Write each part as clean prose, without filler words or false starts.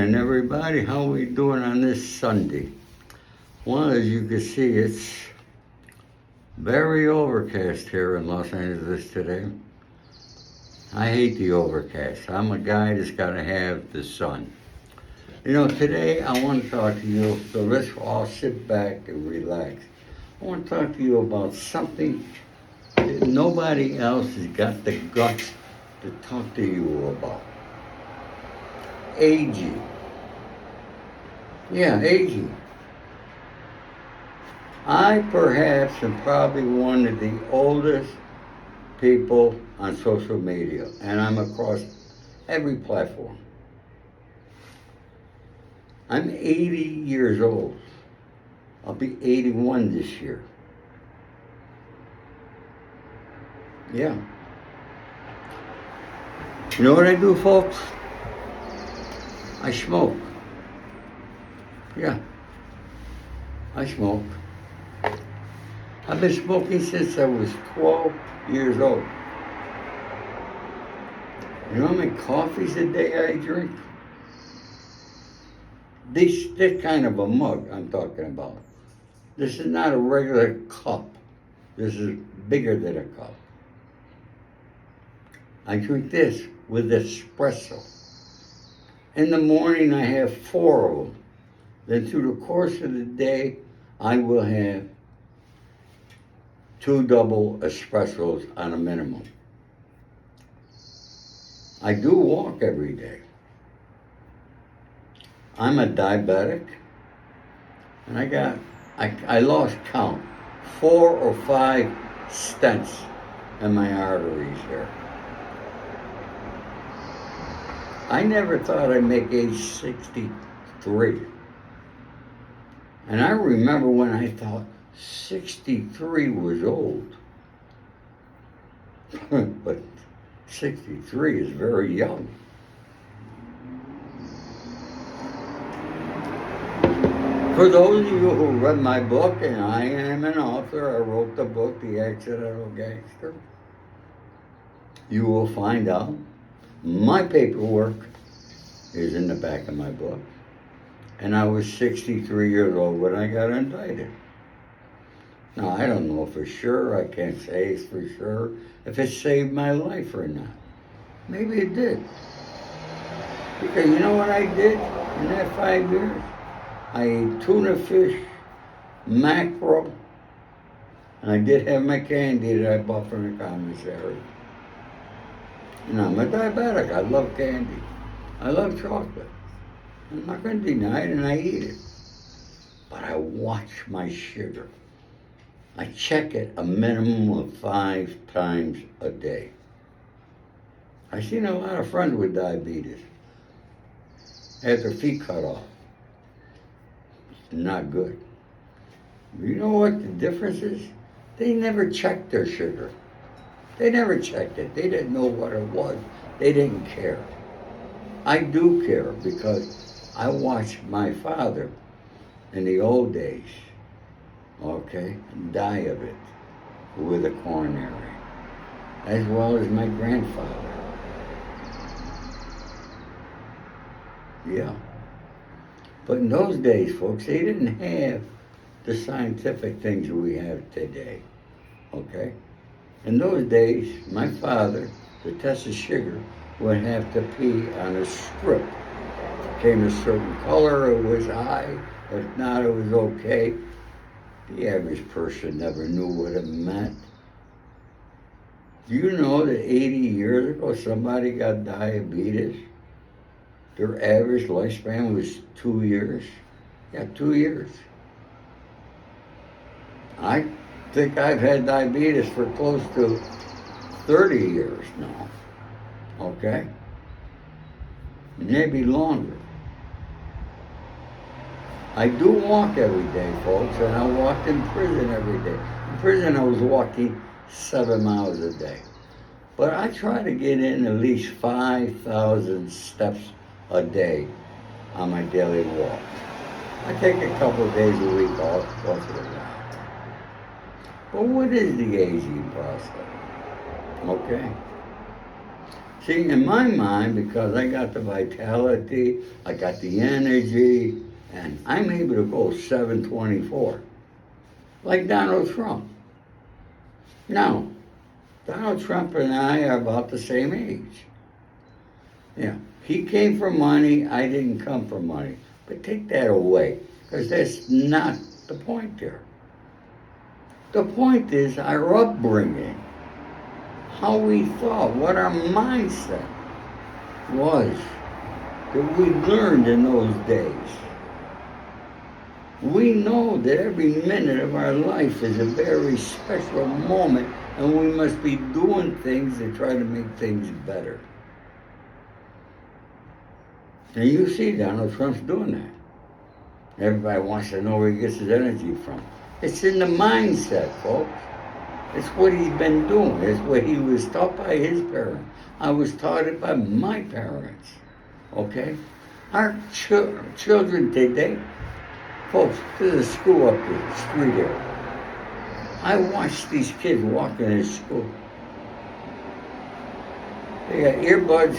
And everybody, how we doing on this Sunday? Well, as you can see, it's very overcast here in Los Angeles today. I hate the overcast. I'm a guy that's got to have the sun. You know, today I want to talk to you, so let's all sit back and relax. I want to talk to you about something that nobody else has got the guts to talk to you about. Aging. Yeah, aging. I perhaps am probably one of the oldest people on social media, and I'm across every platform. I'm 80 years old. I'll be 81 this year. Yeah. You know what I do, folks? I smoke. Yeah. I smoke. I've been smoking since I was 12 years old. You know how many coffees a day I drink? This kind of a mug I'm talking about. This is not a regular cup. This is bigger than a cup. I drink this with espresso. In the morning I have 4 of them. Then through the course of the day, I will have 2 double espressos on a minimum. I do walk every day. I'm a diabetic, and I lost count, 4 or 5 stents in my arteries here. I never thought I'd make age 63. And I remember when I thought 63 was old. But 63 is very young. For those of you who read my book, and I am an author, I wrote the book, The Accidental Gangster, you will find out my paperwork is in the back of my book. And I was 63 years old when I got indicted. Now, I don't know for sure, I can't say for sure if it saved my life or not. Maybe it did. Because you know what I did in that 5 years? I ate tuna fish, mackerel, and I did have my candy that I bought from the commissary. And I'm a diabetic, I love candy. I love chocolate. I'm not going to deny it, and I eat it. But I watch my sugar. I check it a minimum of 5 times a day. I've seen a lot of friends with diabetes had their feet cut off. It's not good. You know what the difference is? They never checked their sugar. They never checked it. They didn't know what it was. They didn't care. I do care because I watched my father in the old days, okay, die of it with a coronary, as well as my grandfather. Yeah. But in those days, folks, they didn't have the scientific things that we have today, okay? In those days, my father, to test the sugar, would have to pee on a strip. If it came a certain color, it was high. If not, it was okay. The average person never knew what it meant. Do you know that 80 years ago, somebody got diabetes? Their average lifespan was 2 years. Yeah, 2 years. I think I've had diabetes for close to 30 years now. Okay? Maybe longer. I do walk every day, folks, and I walked in prison every day. In prison, I was walking 7 miles a day. But I try to get in at least 5,000 steps a day on my daily walk. I take a couple of days a week off once in a while. But what is the aging process? Okay. See, in my mind, because I got the vitality, I got the energy, and I'm able to go 724, like Donald Trump. Now, Donald Trump and I are about the same age. Yeah, he came from money, I didn't come from money. But take that away, because that's not the point there. The point is our upbringing, how we thought, what our mindset was that we learned in those days. We know that every minute of our life is a very special moment, and we must be doing things to try to make things better. And you see Donald Trump's doing that. Everybody wants to know where he gets his energy from. It's in the mindset, folks. It's what he's been doing. It's what he was taught by his parents. I was taught it by my parents. Okay? Our children today, folks, to the school up the street here. I watched these kids walking in school. They got earbuds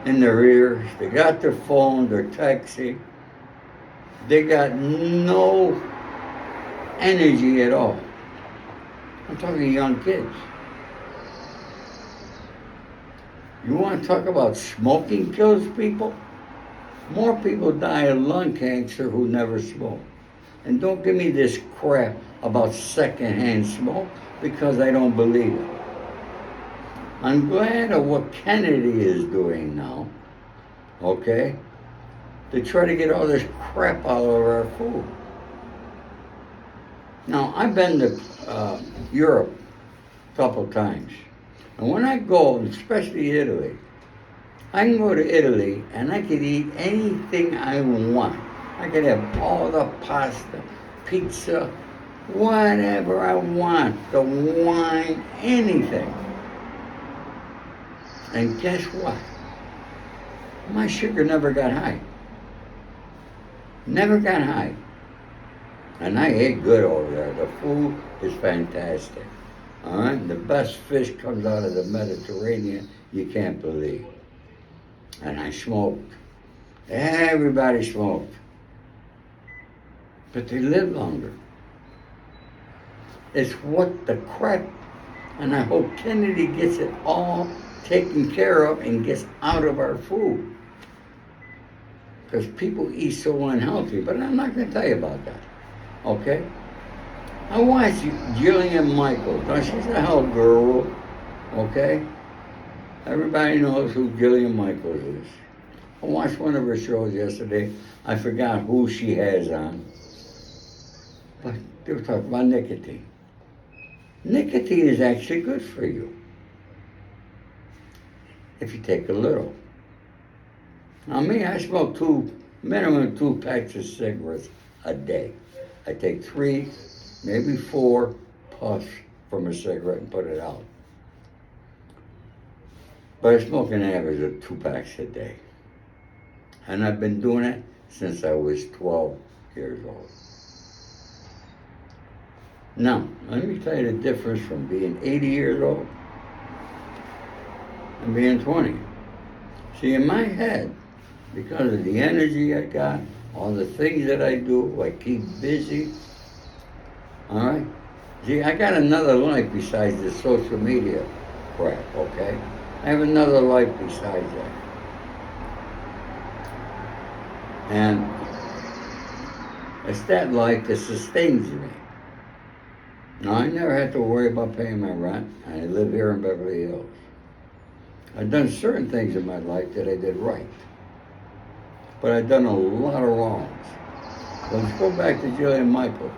in their ears. They got their phone, they're texting. They got no energy at all. I'm talking young kids. You want to talk about smoking kills people? More people die of lung cancer who never smoke. And don't give me this crap about secondhand smoke, because I don't believe it. I'm glad of what Kennedy is doing now, okay, to try to get all this crap out of our food. Now, I've been to Europe a couple times. And when I go, especially Italy, I can go to Italy and I could eat anything I want. I could have all the pasta, pizza, whatever I want, the wine, anything. And guess what? My sugar never got high. Never got high. And I ate good over there. The food is fantastic. All right? The best fish comes out of the Mediterranean, you can't believe. And I smoked. Everybody smoked. But they live longer. It's what the crap, and I hope Kennedy gets it all taken care of and gets out of our food. Because people eat so unhealthy, but I'm not going to tell you about that. Okay? I watched Jillian Michaels. Now, she's a hell girl, okay? Everybody knows who Jillian Michaels is. I watched one of her shows yesterday. I forgot who she has on. But they were talking about nicotine. Nicotine is actually good for you if you take a little. Now me, I smoke minimum two packs of cigarettes a day. I take 3, maybe 4 puffs from a cigarette and put it out. But I smoke an average of 2 packs a day. And I've been doing it since I was 12 years old. Now, let me tell you the difference from being 80 years old and being 20. See, in my head, because of the energy I got, all the things that I do, I keep busy, all right? See, I got another life besides the social media crap, okay? I have another life besides that. And it's that life that sustains me. Now, I never had to worry about paying my rent. I live here in Beverly Hills. I've done certain things in my life that I did right. But I've done a lot of wrongs. Let's go back to Jillian Michaels.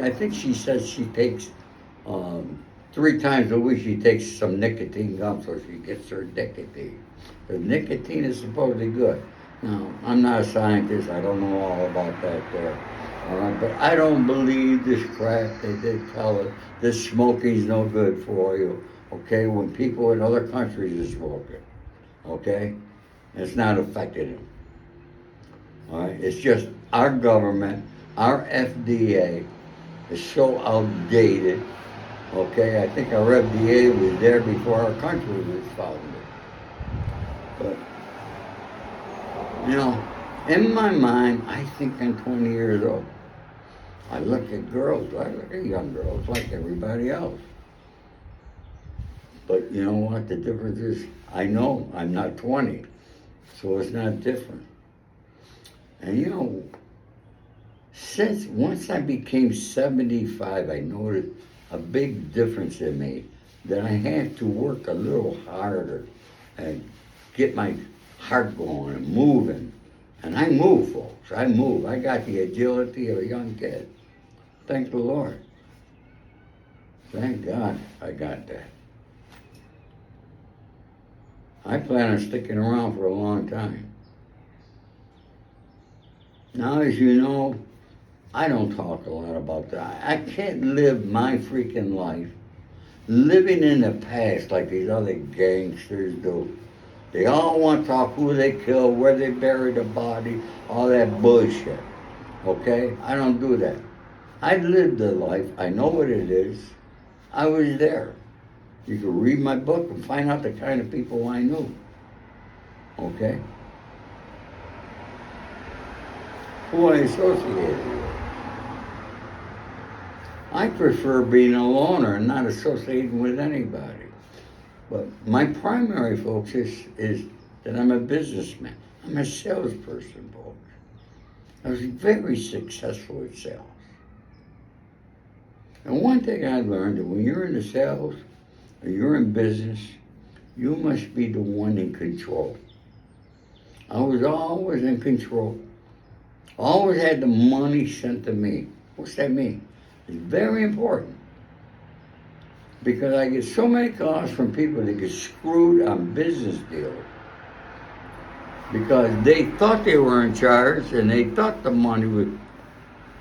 I think she says she takes 3 times a week, she takes some nicotine gum so she gets her nicotine. The nicotine is supposedly good. Now, I'm not a scientist. I don't know all about that there. All right, but I don't believe this crap that they tell us that smoking's no good for you. Okay, when people in other countries are smoking, okay, it's not affecting them. All right, it's just our government, our FDA is so outdated Okay, I think our FDA was there before our country was founded. But, you know, in my mind, I think I'm 20 years old. I look at girls, I look at young girls like everybody else. But you know what the difference is? I know I'm not 20, so it's not different. And you know, since once I became 75, I noticed a big difference in me that I had to work a little harder and get my heart going and moving. And I move, folks. I move. I got the agility of a young kid. Thank the Lord. Thank God I got that. I plan on sticking around for a long time. Now, as you know, I don't talk a lot about that. I can't live my freaking life living in the past like these other gangsters do. They all want to talk who they killed, where they buried the body, all that bullshit. Okay? I don't do that. I lived the life. I know what it is. I was there. You can read my book and find out the kind of people I knew. Okay? Who I associated with. I prefer being a loner and not associating with anybody. But my primary focus is that I'm a businessman. I'm a salesperson, folks. I was very successful at sales. And one thing I learned that when you're in the sales or you're in business, you must be the one in control. I was always in control. Always had the money sent to me. What's that mean? It's very important. Because I get so many calls from people that get screwed on business deals. Because they thought they were in charge and they thought the money would,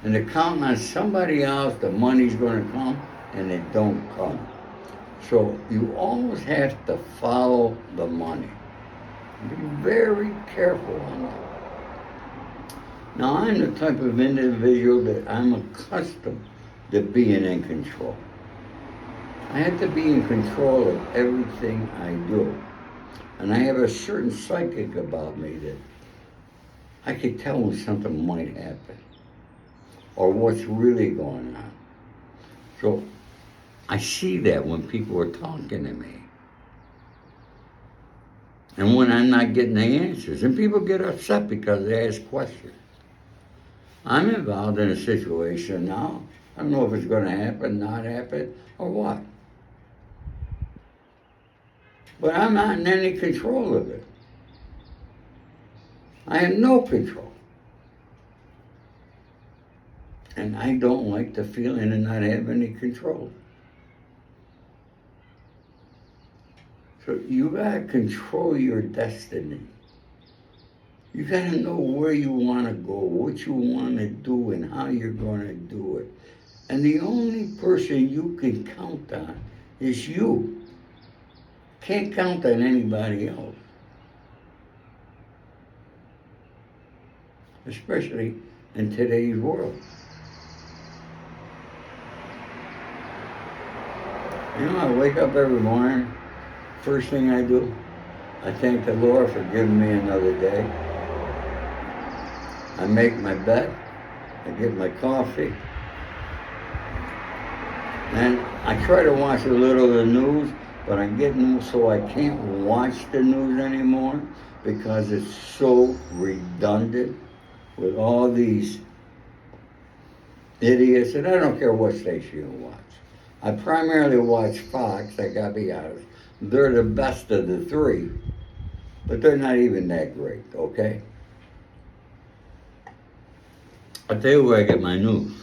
and they're counting on somebody else, the money's going to come, and it don't come. So you always have to follow the money. Be very careful on that. Now, I'm the type of individual that I'm accustomed to being in control. I have to be in control of everything I do. And I have a certain psychic about me that I can tell when something might happen or what's really going on. So I see that when people are talking to me. And when I'm not getting the answers. And people get upset because they ask questions. I'm involved in a situation now. I don't know if it's going to happen, not happen, or what. But I'm not in any control of it. I have no control. And I don't like the feeling of not having any control. So you gotta control your destiny. You gotta know where you wanna go, what you wanna do, and how you're gonna do it. And the only person you can count on is you. Can't count on anybody else. Especially in today's world. You know, I wake up every morning, first thing I do, I thank the Lord for giving me another day. I make my bed, I get my coffee, and I try to watch a little of the news, but I'm getting so I can't watch the news anymore because it's so redundant with all these idiots, and I don't care what station you watch. I primarily watch Fox, I gotta be honest. They're the best of the three, but they're not even that great, okay? I'll tell you where I get my news.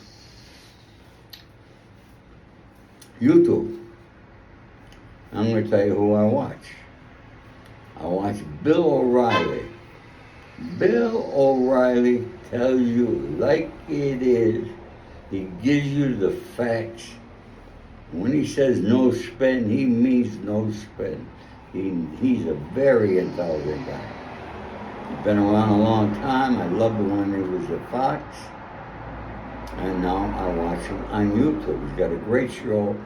YouTube. I'm going to tell you who I watch. I watch Bill O'Reilly. Bill O'Reilly tells you like it is. He gives you the facts. When he says no spin, he means no spin. He's a very intelligent guy. He's been around a long time. I loved him when he was at Fox. And now I watch him on YouTube. He's got a great show,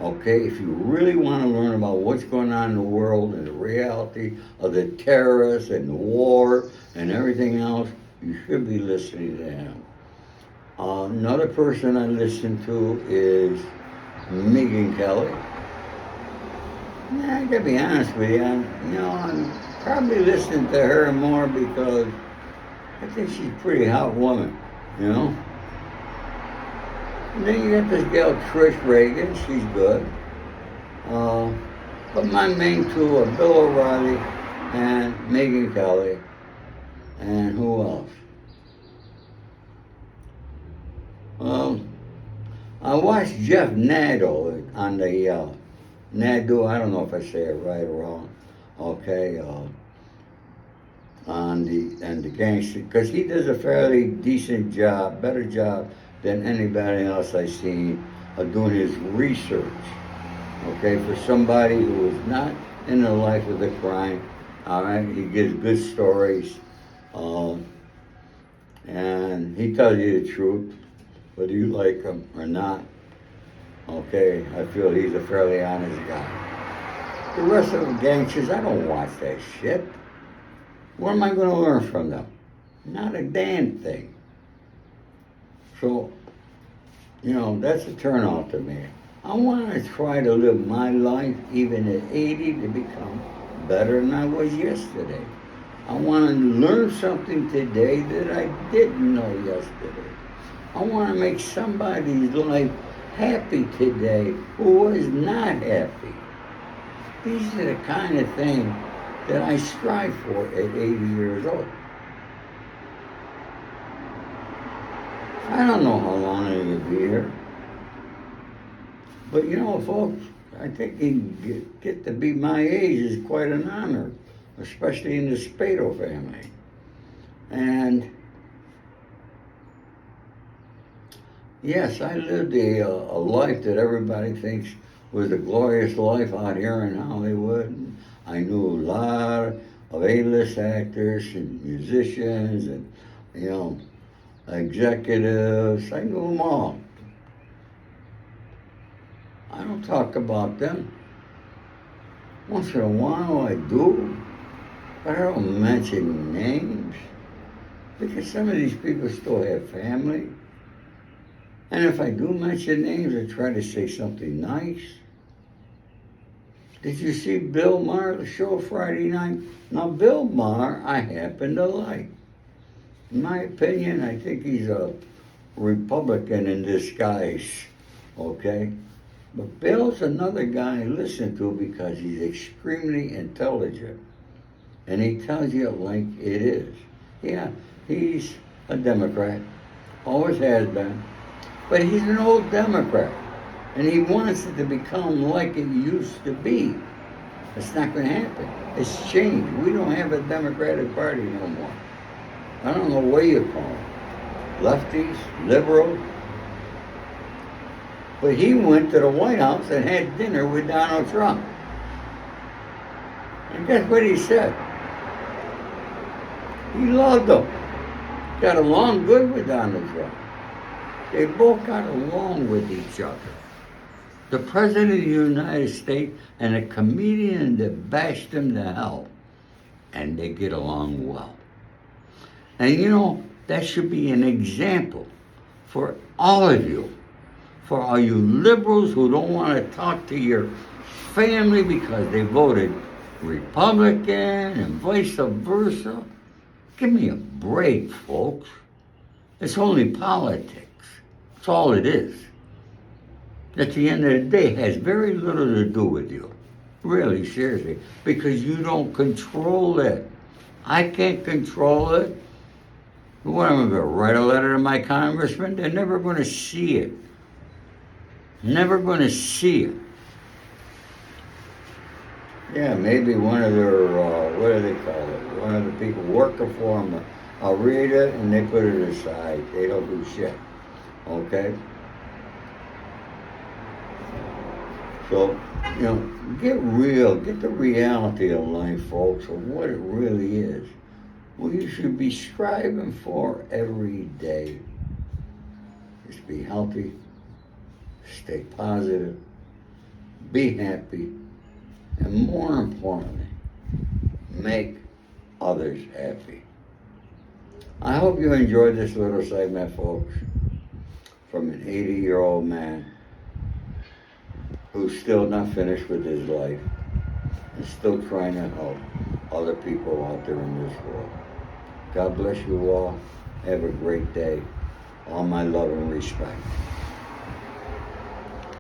Okay, if you really want to learn about what's going on in the world and the reality of the terrorists and the war and everything else, you should be listening to him. Another person I listen to is Megan Kelly. I gotta be honest with you, I'm probably listening to her more because I think she's a pretty hot woman, you know? And then you got this gal, Trish Reagan, she's good. But my main two are Bill O'Reilly and Megan Kelly. And who else? Well, I watched Jeff Nadu on the Nadu, I don't know if I say it right or wrong, okay, on the Gangster, because he does a fairly decent job, better job than anybody else I've seen of doing his research, okay, for somebody who is not in the life of the crime, all right, he gives good stories, and he tells you the truth, whether you like him or not. Okay, I feel he's a fairly honest guy. The rest of the gangsters, I don't watch that shit. What am I going to learn from them? Not a damn thing. So, that's a turn off to me. I want to try to live my life, even at 80, to become better than I was yesterday. I want to learn something today that I didn't know yesterday. I want to make somebody's life happy today who was not happy. These are the kind of things that I strive for at 80 years old. I don't know how long I'm going to be here. But folks, I think get to be my age is quite an honor, especially in the Spado family. And yes, I lived a life that everybody thinks was a glorious life out here in Hollywood. I knew a lot of A-list actors and musicians and, executives. I knew them all. I don't talk about them. Once in a while I do, but I don't mention names because some of these people still have family. And if I do mention names, I try to say something nice. Did you see Bill Maher, the show Friday night? Now, Bill Maher, I happen to like. In my opinion, I think he's a Republican in disguise, okay? But Bill's another guy I listen to because he's extremely intelligent. And he tells you like it is. Yeah, he's a Democrat, always has been. But he's an old Democrat, and he wants it to become like it used to be. It's not going to happen. It's changed. We don't have a Democratic Party no more. I don't know what you call them. Lefties, liberals. But he went to the White House and had dinner with Donald Trump. And guess what he said? He loved him. Got along good with Donald Trump. They both got along with each other. The President of the United States and a comedian that bashed him to hell. And they get along well. And that should be an example for all of you. For all you liberals who don't want to talk to your family because they voted Republican and vice versa. Give me a break, folks. It's only politics. That's all it is. At the end of the day, it has very little to do with you. Really, seriously. Because you don't control it. I can't control it. What am I going to write a letter to my congressman? They're never going to see it. Never going to see it. Yeah, maybe one of their, what do they call it? One of the people working for them, I'll read it and they put it aside. They don't do shit. Okay? So, get real. Get the reality of life, folks, of what it really is. What you should be striving for every day is be healthy, stay positive, be happy, and more importantly, make others happy. I hope you enjoyed this little segment, folks, from an 80-year-old man who's still not finished with his life and still trying to help other people out there in this world. God bless you all. Have a great day. All my love and respect.